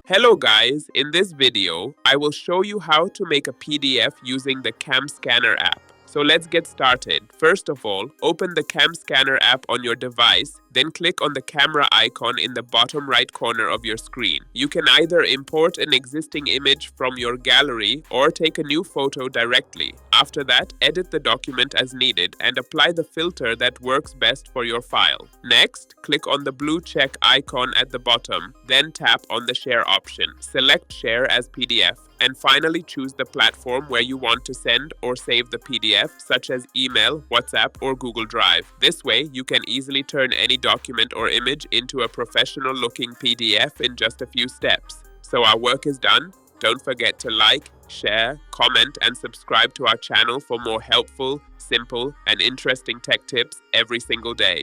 Hello guys, in this video, I will show you how to make a PDF using the CamScanner app. So let's get started. First of all, open the CamScanner app on your device, then click on the camera icon in the bottom right corner of your screen. You can either import an existing image from your gallery or take a new photo directly. After that, edit the document as needed and apply the filter that works best for your file. Next, click on the blue check icon at the bottom, then tap on the share option. Select share as PDF and finally choose the platform where you want to send or save the PDF, such as email, WhatsApp, or Google Drive. This way, you can easily turn any document or image into a professional-looking PDF in just a few steps. So our work is done. Don't forget to like, share, comment, and subscribe to our channel for more helpful, simple, and interesting tech tips every single day.